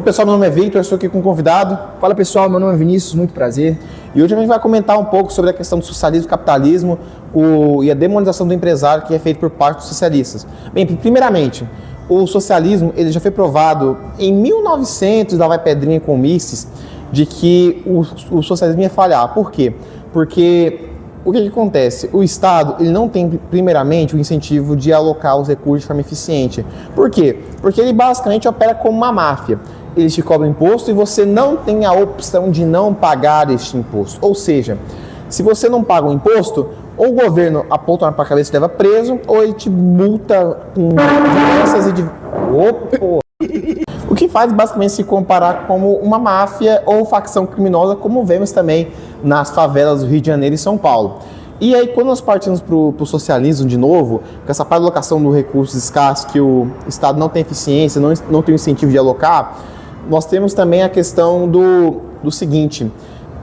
Pessoal, meu nome é Victor, estou aqui com um convidado. Fala pessoal, meu nome é Vinícius, muito prazer. E hoje a gente vai comentar um pouco sobre a questão do socialismo e capitalismo e a demonização do empresário que é feito por parte dos socialistas. Bem, primeiramente, o socialismo ele já foi provado em 1900, lá vai Pedrinha com Mises, de que o socialismo ia falhar. Por quê? Porque o que acontece? O Estado ele não tem, primeiramente, o incentivo de alocar os recursos de forma eficiente. Por quê? Porque ele basicamente opera como uma máfia. Eles te cobram imposto e você não tem a opção de não pagar este imposto. Ou seja, se você não paga o imposto, ou o governo aponta na tua cabeça e te leva preso, ou ele te multa com diversas e... O que faz basicamente se comparar como uma máfia ou facção criminosa, como vemos também nas favelas do Rio de Janeiro e São Paulo. E aí, quando nós partimos para o socialismo de novo, com essa parte de alocação do recursos escassos, que o Estado não tem eficiência, não tem o incentivo de alocar, nós temos também a questão do seguinte: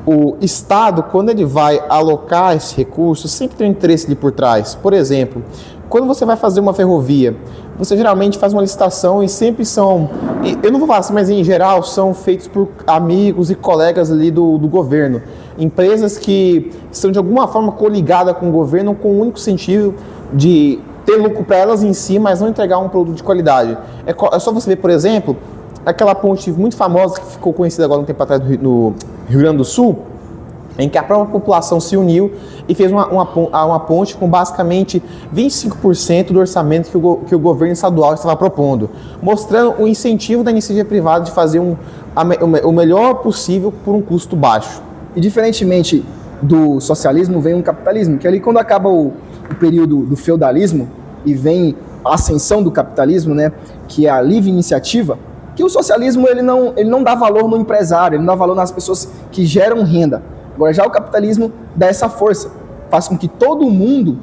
o Estado, quando ele vai alocar esse recurso, sempre tem um interesse ali por trás. Por exemplo, quando você vai fazer uma ferrovia, você geralmente faz uma licitação e sempre são, eu não vou falar assim, mas em geral são feitos por amigos e colegas ali do governo. Empresas que são de alguma forma coligadas com o governo com o único sentido de ter lucro para elas em si, mas não entregar um produto de qualidade. É só você ver, por exemplo, aquela ponte muito famosa que ficou conhecida agora um tempo atrás no Rio Grande do Sul, em que a própria população se uniu e fez uma ponte com basicamente 25% do orçamento que o governo estadual estava propondo, mostrando o incentivo da iniciativa privada de fazer o melhor possível por um custo baixo. E diferentemente do socialismo, vem um capitalismo, que ali quando acaba o período do feudalismo e vem a ascensão do capitalismo, né, que é a livre iniciativa, que o socialismo ele não dá valor no empresário, ele não dá valor nas pessoas que geram renda. Agora já o capitalismo dá essa força, faz com que todo mundo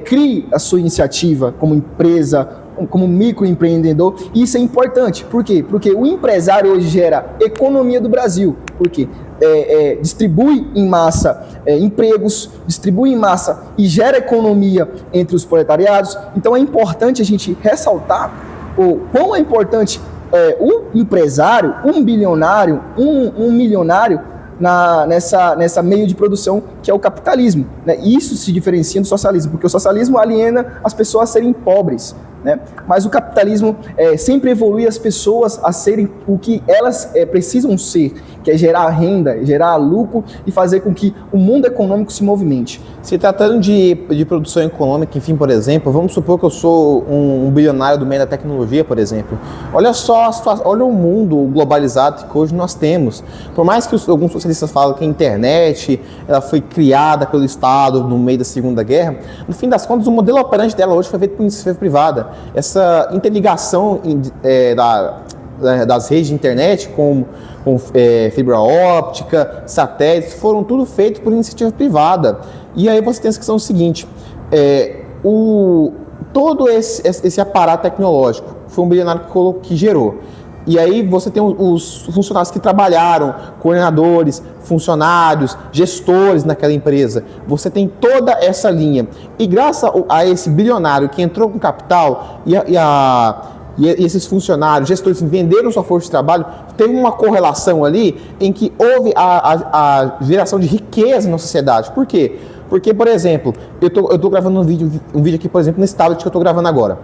crie a sua iniciativa como empresa, como microempreendedor, e isso é importante. Por quê? Porque o empresário hoje gera economia do Brasil. Por quê? Distribui em massa empregos, distribui em massa e gera economia entre os proletariados. Então é importante a gente ressaltar o quão é importante um empresário, um bilionário, um milionário nessa meio de produção que é o capitalismo, né? Isso se diferencia do socialismo, porque o socialismo aliena as pessoas a serem pobres, né? Mas o capitalismo sempre evolui as pessoas a serem o que elas precisam ser, que é gerar renda, gerar lucro e fazer com que o mundo econômico se movimente. Se tratando de produção econômica, enfim, por exemplo, vamos supor que eu sou um bilionário do meio da tecnologia, por exemplo. Olha só a situação, olha o mundo globalizado que hoje nós temos. Por mais que alguns socialistas falam que a internet ela foi criada pelo Estado no meio da Segunda Guerra, no fim das contas o modelo operante dela hoje foi feito por iniciativa privada. Essa interligação das redes de internet com fibra óptica, satélites, foram tudo feito por iniciativa privada. E aí você tem a questão seguinte: todo esse aparato tecnológico foi um bilionário que gerou. E aí você tem os funcionários que trabalharam, coordenadores, funcionários, gestores naquela empresa. Você tem toda essa linha. E graças a esse bilionário que entrou com capital e esses funcionários, gestores venderam sua força de trabalho, teve uma correlação ali em que houve a geração de riqueza na sociedade. Por quê? Porque, por exemplo, eu tô gravando um vídeo aqui, por exemplo, nesse tablet que eu estou gravando agora.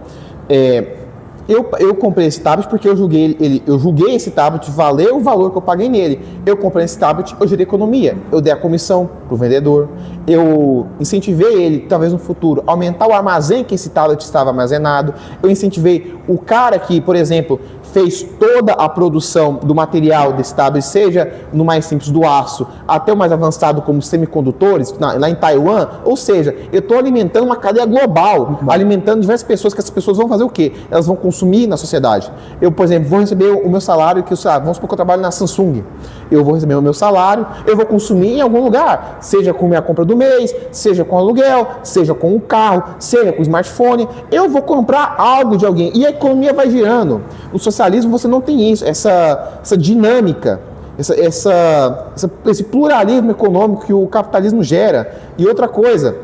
Eu comprei esse tablet porque eu julguei esse tablet, valeu o valor que eu paguei nele. Eu comprei esse tablet, eu gerei economia. Eu dei a comissão para o vendedor, eu incentivei ele, talvez no futuro, aumentar o armazém que esse tablet estava armazenado. Eu incentivei o cara que, por exemplo, fez toda a produção do material desse tablet, seja no mais simples do aço, até o mais avançado como semicondutores, lá em Taiwan. Ou seja, eu estou alimentando uma cadeia global, alimentando diversas pessoas, que essas pessoas vão fazer o quê? Elas vão consumir na sociedade. Eu, por exemplo, vou receber o meu salário, vamos supor que eu trabalho na Samsung. Eu vou receber o meu salário, eu vou consumir em algum lugar, seja com minha compra do mês, seja com aluguel, seja com um carro, seja com o smartphone. Eu vou comprar algo de alguém e a economia vai girando. O socialismo você não tem isso, essa dinâmica, esse pluralismo econômico que o capitalismo gera. E outra coisa,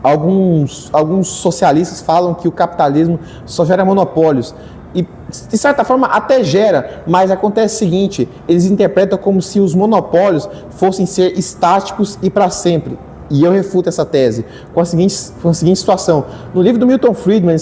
alguns socialistas falam que o capitalismo só gera monopólios. e, de certa forma, até gera, mas acontece o seguinte, eles interpretam como se os monopólios fossem ser estáticos e para sempre. E eu refuto essa tese com a seguinte situação. No livro do Milton Friedman,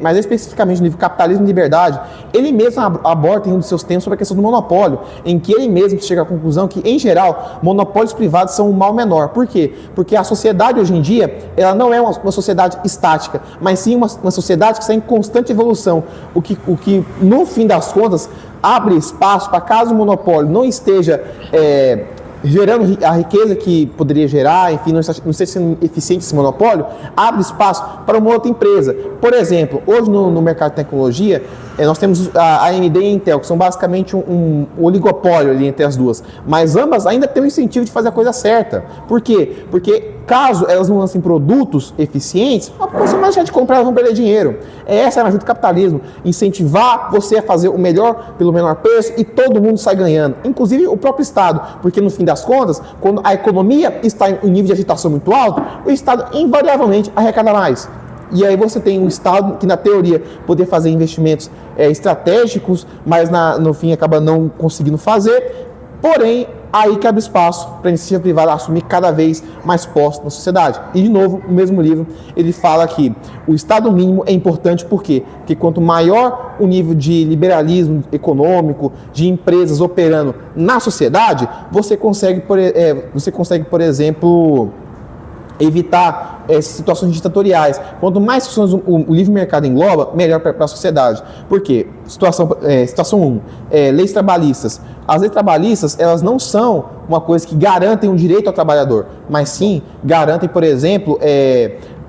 mais especificamente no livro Capitalismo e Liberdade, ele mesmo aborda em um dos seus temas sobre a questão do monopólio, em que ele mesmo chega à conclusão que, em geral, monopólios privados são um mal menor. Por quê? Porque a sociedade hoje em dia, ela não é uma sociedade estática, mas sim uma sociedade que está em constante evolução. O que, no fim das contas, abre espaço para, caso o monopólio não esteja gerando a riqueza que poderia gerar, enfim, não está sendo eficiente esse monopólio, abre espaço para uma outra empresa. Por exemplo, hoje no mercado de tecnologia, nós temos a AMD e a Intel, que são basicamente um oligopólio ali entre as duas, mas ambas ainda têm o incentivo de fazer a coisa certa. Por quê? Porque caso elas não lancem produtos eficientes, a população vai deixar de comprar, elas vão perder dinheiro. Essa é a magia do capitalismo, incentivar você a fazer o melhor pelo menor preço e todo mundo sai ganhando, inclusive o próprio Estado, porque no fim das contas, quando a economia está em um nível de agitação muito alto, o Estado invariavelmente arrecada mais. E aí você tem um Estado que, na teoria, poder fazer investimentos estratégicos, mas no fim acaba não conseguindo fazer. Porém, aí que abre espaço para a iniciativa privada assumir cada vez mais posse na sociedade. E, de novo, no mesmo livro, ele fala que o Estado mínimo é importante por quê? Porque quanto maior o nível de liberalismo econômico, de empresas operando na sociedade, você consegue, por exemplo, evitar situações ditatoriais. Quanto mais situações o livre mercado engloba, melhor para a sociedade. Por quê? Situação 1. Leis trabalhistas. As leis trabalhistas, elas não são uma coisa que garantem um direito ao trabalhador, mas sim garantem, por exemplo,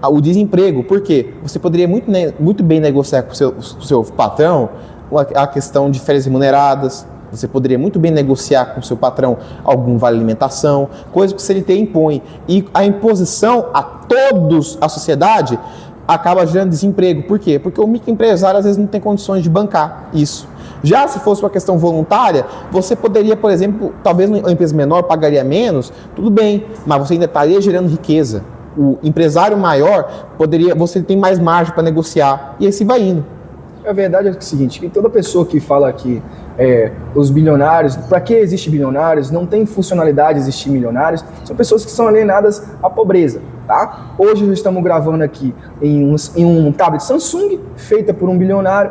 o desemprego. Por quê? Você poderia muito bem negociar com o seu patrão a questão de férias remuneradas. Você poderia muito bem negociar com o seu patrão algum vale alimentação, coisa que o CLT impõe. E a imposição a todos a sociedade acaba gerando desemprego. Por quê? Porque o microempresário às vezes não tem condições de bancar isso. Já se fosse uma questão voluntária, você poderia, por exemplo, talvez uma empresa menor pagaria menos, tudo bem, mas você ainda estaria gerando riqueza. O empresário maior você tem mais margem para negociar e assim vai indo. A verdade é o seguinte, que toda pessoa que fala que os bilionários, para que existe bilionários, não tem funcionalidade existir milionários, são pessoas que são alienadas à pobreza, tá? Hoje nós estamos gravando aqui em um tablet Samsung, feita por um bilionário.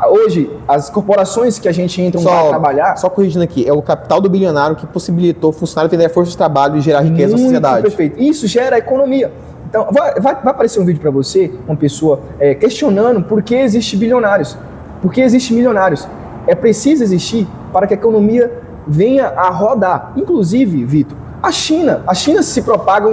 Hoje, as corporações que a gente entra para trabalhar... Só corrigindo aqui, é o capital do bilionário que possibilitou o funcionário vender força de trabalho e gerar riqueza na sociedade. Perfeito. Isso gera economia. Então, vai aparecer um vídeo para você, uma pessoa questionando por que existe bilionários, por que existe milionários. É preciso existir para que a economia venha a rodar. Inclusive, Vitor, a China se propaga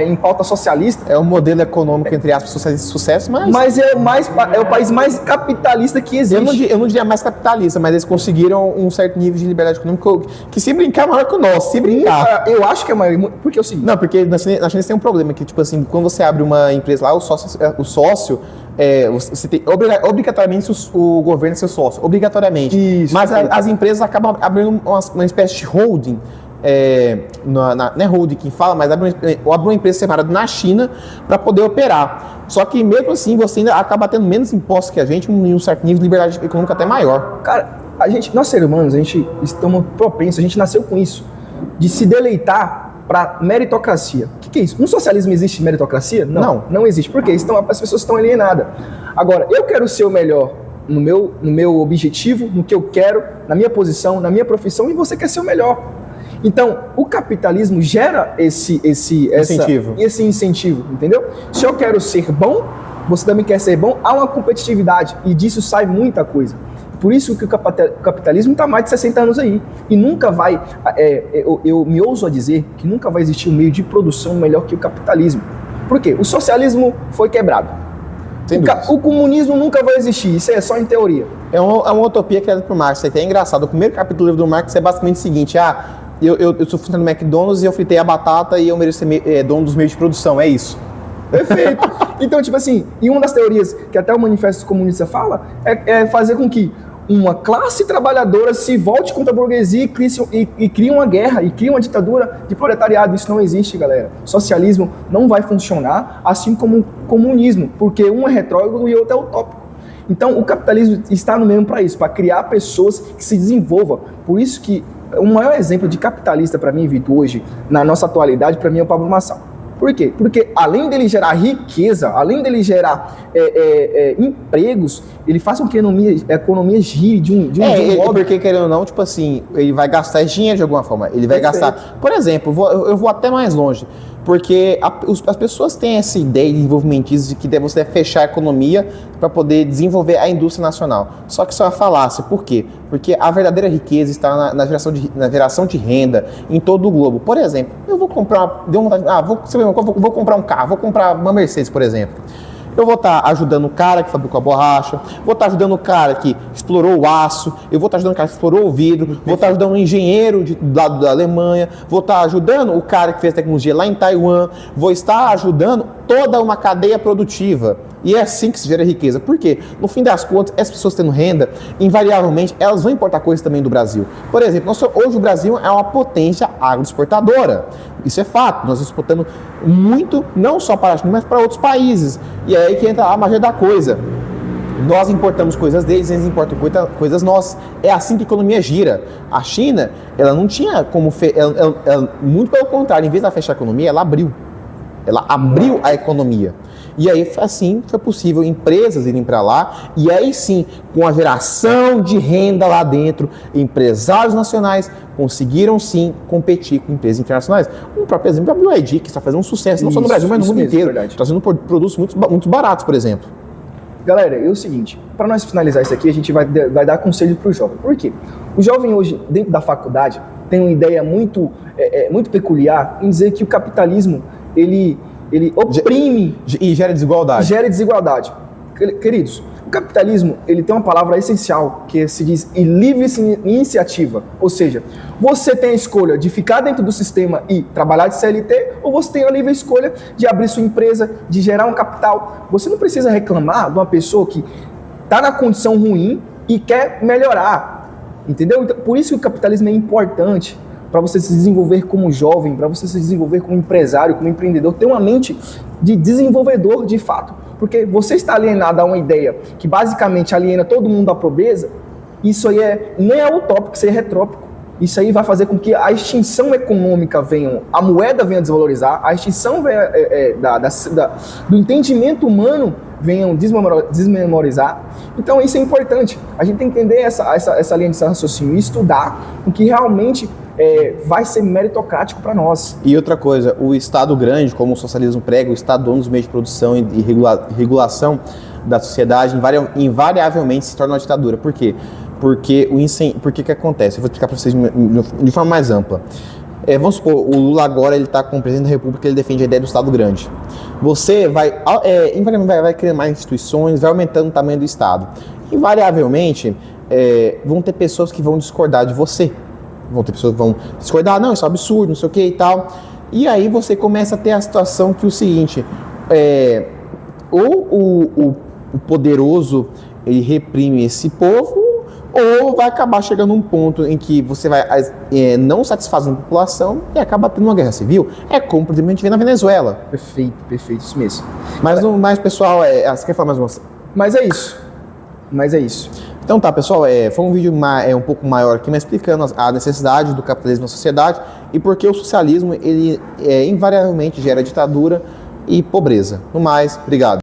em pauta socialista. É um modelo econômico, entre aspas, socialista de sucesso, mas é o país mais capitalista que existe. Eu não diria mais capitalista, mas eles conseguiram um certo nível de liberdade econômica que, se brincar, é maior que o nosso. Se brincar. Eu acho que é maior. Porque é o seguinte. Não, porque na China tem um problema, que, tipo assim, quando você abre uma empresa lá, o sócio você tem obrigatoriamente o governo é seu sócio. Obrigatoriamente. Isso, mas as empresas acabam abrindo uma espécie de holding. Não é holding que fala, mas abre uma empresa separada na China para poder operar. Só que mesmo assim você ainda acaba tendo menos impostos que a gente, um certo nível de liberdade econômica até maior. Cara, nós seres humanos, a gente estamos propensos, a gente nasceu com isso, de se deleitar para meritocracia. O que é isso? No socialismo existe meritocracia? Não existe. Por quê? As pessoas estão alienadas. Agora, eu quero ser o melhor no meu objetivo, no que eu quero, na minha posição, na minha profissão, e você quer ser o melhor. Então, o capitalismo gera esse incentivo, entendeu? Se eu quero ser bom, você também quer ser bom, há uma competitividade e disso sai muita coisa. Por isso que o capitalismo está mais de 60 anos aí. E nunca vai, eu me ouso a dizer que nunca vai existir um meio de produção melhor que o capitalismo. Por quê? O socialismo foi quebrado. O comunismo nunca vai existir, isso é só em teoria. É uma utopia criada por Marx, isso aqui é engraçado. O primeiro capítulo do livro do Marx é basicamente o seguinte, eu sou funcionário do McDonald's e eu fritei a batata e eu mereço ser dono dos meios de produção, é isso. Perfeito. Então, tipo assim, e uma das teorias que até o Manifesto Comunista fala é fazer com que uma classe trabalhadora se volte contra a burguesia e crie uma guerra, e crie uma ditadura de proletariado. Isso não existe, galera. Socialismo não vai funcionar, assim como o comunismo, porque um é retrógrado e o outro é utópico. Então, o capitalismo está no meio para isso, para criar pessoas que se desenvolvam. Por isso que o maior exemplo de capitalista para mim, Vitor, hoje, na nossa atualidade, para mim é o Pablo Marçal. Por quê? Porque além dele gerar riqueza, além dele gerar empregos, ele faz com que a economia gire de um modo... Porque, querendo ou não, tipo assim, ele vai gastar esse dinheiro de alguma forma. Ele vai gastar... Por exemplo, eu vou até mais longe. Porque as pessoas têm essa ideia de desenvolvimentista de que você deve fechar a economia para poder desenvolver a indústria nacional. Só que isso é uma falácia. Por quê? Porque a verdadeira riqueza está na geração de renda em todo o globo. Por exemplo, eu vou comprar... vou comprar um carro, vou comprar uma Mercedes, por exemplo. Eu vou estar ajudando o cara que fabricou a borracha, vou estar ajudando o cara que explorou o aço, eu vou estar ajudando o cara que explorou o vidro, vou estar ajudando um engenheiro do lado da Alemanha, vou estar ajudando o cara que fez tecnologia lá em Taiwan, vou estar ajudando toda uma cadeia produtiva. E é assim que se gera riqueza. Por quê? No fim das contas, as pessoas tendo renda, invariavelmente, elas vão importar coisas também do Brasil. Por exemplo, hoje o Brasil é uma potência agroexportadora. Isso é fato. Nós estamos exportando muito, não só para a China, mas para outros países. E é aí que entra a magia da coisa. Nós importamos coisas deles, eles importam coisas nossas. É assim que a economia gira. A China, ela não tinha como... muito pelo contrário, em vez de ela fechar a economia, ela abriu. Ela abriu a economia. E aí, assim, foi possível empresas irem para lá, e aí sim, com a geração de renda lá dentro, empresários nacionais conseguiram sim competir com empresas internacionais. O próprio exemplo é a BYD, que está fazendo um sucesso, não só no Brasil, mas no mundo inteiro. Está fazendo produtos muito baratos, por exemplo. Galera, é o seguinte, para nós finalizar isso aqui, a gente vai dar conselho para o jovem. Por quê? O jovem hoje, dentro da faculdade, tem uma ideia muito peculiar em dizer que o capitalismo, ele oprime e gera desigualdade. Queridos, o capitalismo, ele tem uma palavra essencial que se diz livre iniciativa. Ou seja, você tem a escolha de ficar dentro do sistema e trabalhar de CLT, ou você tem a livre escolha de abrir sua empresa, de gerar um capital. Você não precisa reclamar de uma pessoa que está na condição ruim e quer melhorar. Entendeu? Então, por isso que o capitalismo é importante. Para você se desenvolver como jovem, para você se desenvolver como empresário, como empreendedor, ter uma mente de desenvolvedor de fato. Porque você está alienado a uma ideia que basicamente aliena todo mundo à pobreza, isso aí nem é utópico, isso aí é retrópico. Isso aí vai fazer com que a extinção econômica a moeda venha a desvalorizar, a extinção do entendimento humano venham desmemorizar. Então isso é importante. A gente tem que entender essa linha de raciocínio e estudar o que realmente vai ser meritocrático para nós. E outra coisa, o Estado grande, como o socialismo prega, o Estado dono dos meios de produção e regulação da sociedade, invariavelmente se torna uma ditadura. Por quê? Porque que acontece? Eu vou explicar para vocês de forma mais ampla. Vamos supor, o Lula agora ele está com o presidente da República, ele defende a ideia do Estado grande. Você invariavelmente vai criando mais instituições, vai aumentando o tamanho do Estado. Invariavelmente, vão ter pessoas que vão discordar de você. Vão ter pessoas que vão discordar, não, isso é um absurdo, não sei o que e tal. E aí você começa a ter a situação que é o seguinte, ou o poderoso ele reprime esse povo, ou vai acabar chegando um ponto em que você vai não satisfazendo a população e acaba tendo uma guerra civil. É como, por exemplo, a gente vê na Venezuela. Perfeito, isso mesmo. Mas pessoal, você quer falar mais uma? Mas é isso. Então tá, pessoal, foi um vídeo um pouco maior aqui, mas explicando a necessidade do capitalismo na sociedade e porque o socialismo, ele invariavelmente gera ditadura e pobreza. No mais, obrigado.